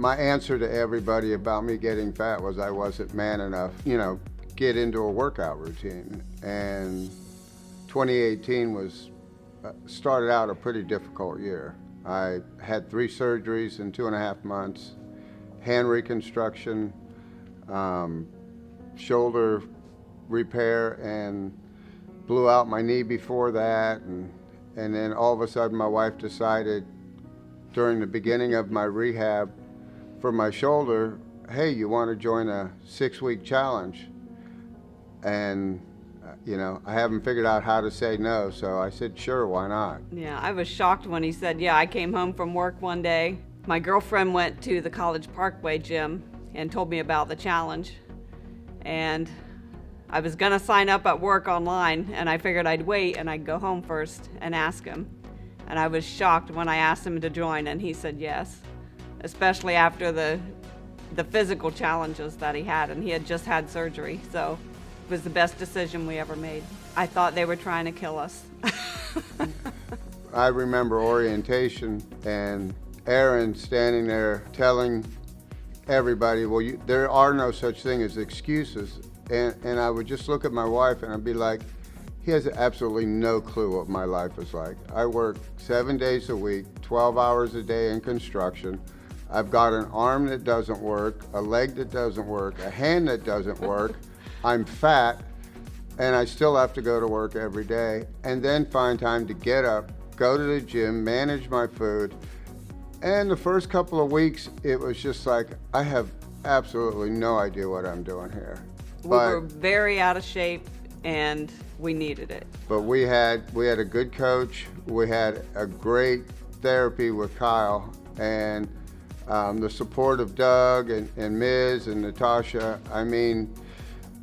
My answer to everybody about me getting fat was I wasn't man enough, get into a workout routine. And 2018 started out a pretty difficult year. I had 3 surgeries in 2.5 months, hand reconstruction, shoulder repair, and blew out my knee before that. And then all of a sudden my wife decided during the beginning of my rehab for my shoulder, hey, you want to join a 6-week challenge? And I haven't figured out how to say no, so I said, sure, why not? Yeah, I was shocked when he said, yeah. I came home from work one day. My girlfriend went to the College Parkway gym and told me about the challenge. And I was gonna sign up at work online, and I figured I'd wait and I'd go home first and ask him. And I was shocked when I asked him to join, and he said yes, especially after the physical challenges that he had, and he had just had surgery. So it was the best decision we ever made. I thought they were trying to kill us. I remember orientation and Aaron standing there telling everybody, well, there are no such thing as excuses. And I would just look at my wife and I'd be like, he has absolutely no clue what my life is like. I work 7 days a week, 12 hours a day in construction. I've got an arm that doesn't work, a leg that doesn't work, a hand that doesn't work. I'm fat, and I still have to go to work every day, and then find time to get up, go to the gym, manage my food. And the first couple of weeks, it was just like, I have absolutely no idea what I'm doing here. We were very out of shape, and we needed it. But we had a good coach. We had a great therapy with Kyle, and the support of Doug and Ms. and Natasha. I mean,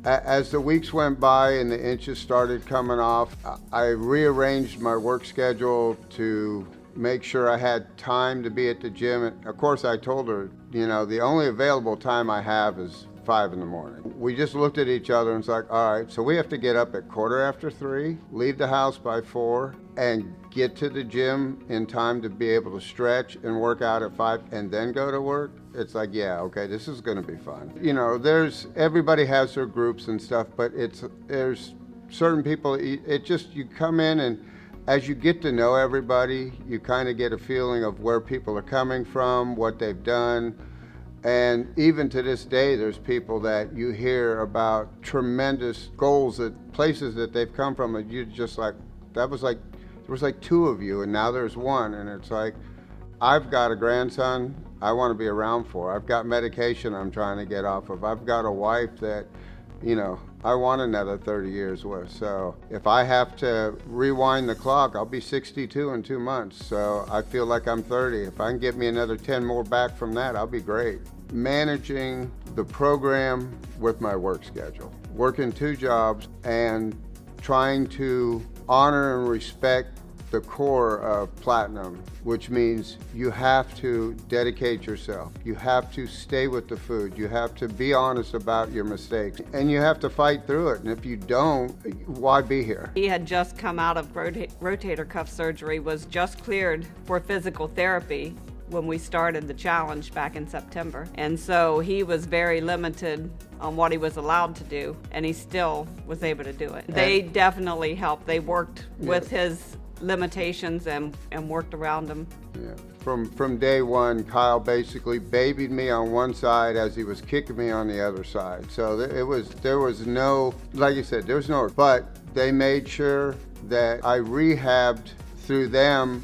as the weeks went by and the inches started coming off, I rearranged my work schedule to make sure I had time to be at the gym. And of course, I told her, the only available time I have is 5 in the morning. We just looked at each other and it's like, all right, so we have to get up at 3:15, leave the house by 4, and get to the gym in time to be able to stretch and work out at 5 and then go to work. It's like, yeah, okay, this is gonna be fun. Everybody has their groups and stuff, but there's certain people, you come in, and as you get to know everybody, you kind of get a feeling of where people are coming from, what they've done. And even to this day, there's people that you hear about tremendous goals at places that they've come from, and you just like, there was like 2 of you, and now there's 1, and it's like, I've got a grandson I want to be around for. I've got medication I'm trying to get off of. I've got a wife that, I want another 30 years with. So if I have to rewind the clock, I'll be 62 in 2 months. So I feel like I'm 30. If I can get me another 10 more back from that, I'll be great. Managing the program with my work schedule, working 2 jobs and trying to honor and respect the core of Platinum, which means you have to dedicate yourself. You have to stay with the food. You have to be honest about your mistakes, and you have to fight through it. And if you don't, why be here? He had just come out of rotator cuff surgery, was just cleared for physical therapy when we started the challenge back in September. And so he was very limited on what he was allowed to do, and he still was able to do it. They definitely helped. They worked with his limitations and worked around them. Yeah. From day one, Kyle basically babied me on one side as he was kicking me on the other side. So there was no, like you said, there was no, but they made sure that I rehabbed through them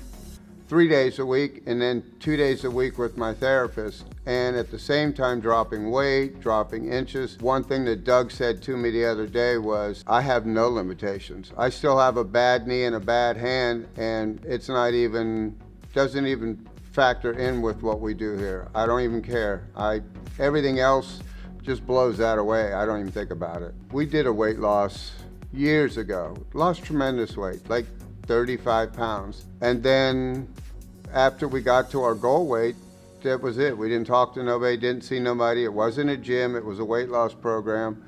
3 days a week and then 2 days a week with my therapist. And at the same time dropping weight, dropping inches. One thing that Doug said to me the other day was, I have no limitations. I still have a bad knee and a bad hand, and it's not even, doesn't even factor in with what we do here. I don't even care. Everything else just blows that away. I don't even think about it. We did a weight loss years ago. Lost tremendous weight, like 35 pounds. And then after we got to our goal weight, that was it. We didn't talk to nobody, didn't see nobody. It wasn't a gym, it was a weight loss program.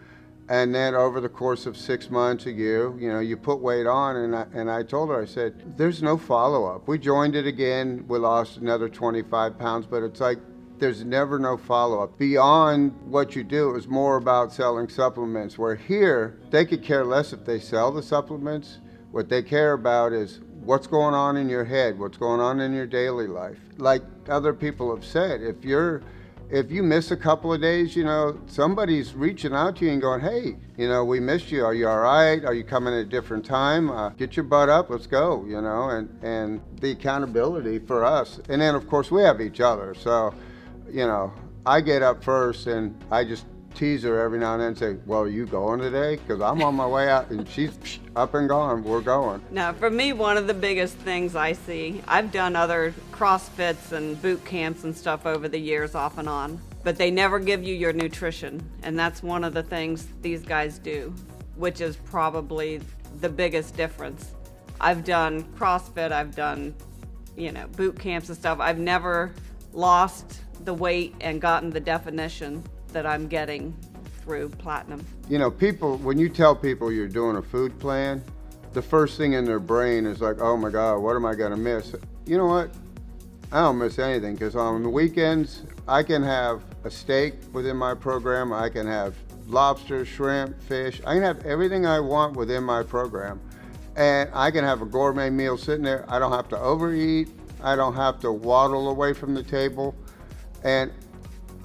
And then over the course of 6 months, a year, you put weight on, and I told her, I said, there's no follow-up. We joined it again, we lost another 25 pounds, but it's like, there's never no follow-up. Beyond what you do, it was more about selling supplements, where here, they could care less if they sell the supplements. What they care about is what's going on in your head, what's going on in your daily life. Like other people have said, if you miss a couple of days, somebody's reaching out to you and going, hey, we missed you. Are you all right? Are you coming at a different time? Get your butt up, let's go, and the accountability for us. And then, of course, we have each other. So, I get up first and I just tease her every now and then and say, well, are you going today? Because I'm on my way out, and she's up and gone. We're going. Now, for me, one of the biggest things I see, I've done other CrossFits and boot camps and stuff over the years off and on, but they never give you your nutrition. And that's one of the things these guys do, which is probably the biggest difference. I've done CrossFit, I've done, boot camps and stuff. I've never lost the weight and gotten the definition that I'm getting through Platinum. People, when you tell people you're doing a food plan, the first thing in their brain is like, oh my God, what am I gonna miss? You know what? I don't miss anything, because on the weekends, I can have a steak within my program, I can have lobster, shrimp, fish, I can have everything I want within my program. And I can have a gourmet meal sitting there. I don't have to overeat, I don't have to waddle away from the table. And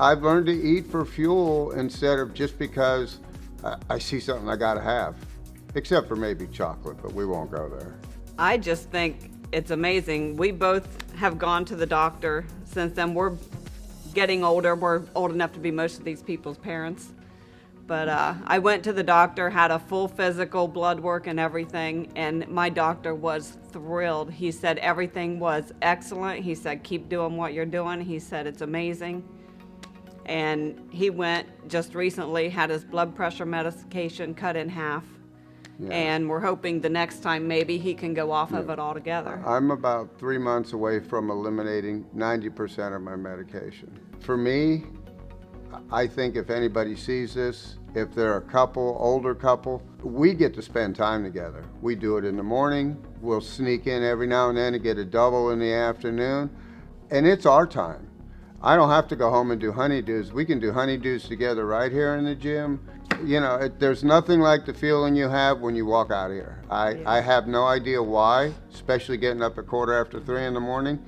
I've learned to eat for fuel instead of just because I see something I gotta have. Except for maybe chocolate, but we won't go there. I just think it's amazing. We both have gone to the doctor since then. We're getting older. We're old enough to be most of these people's parents. But I went to the doctor, had a full physical, blood work and everything, and my doctor was thrilled. He said everything was excellent. He said, keep doing what you're doing. He said, it's amazing. And he went just recently, had his blood pressure medication cut in half. Yeah. And we're hoping the next time maybe he can go off of it altogether. I'm about 3 months away from eliminating 90% of my medication. For me, I think if anybody sees this, if they're a couple, older couple, we get to spend time together. We do it in the morning. We'll sneak in every now and then to get a double in the afternoon. And it's our time. I don't have to go home and do honeydews. We can do honeydews together right here in the gym. There's nothing like the feeling you have when you walk out of here. I have no idea why, especially getting up at 3:15 in the morning,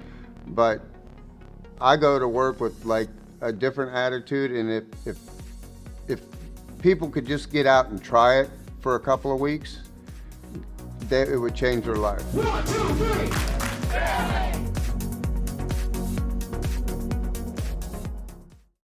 but I go to work with like a different attitude, and if people could just get out and try it for a couple of weeks, it would change their life. 1, 2, 3.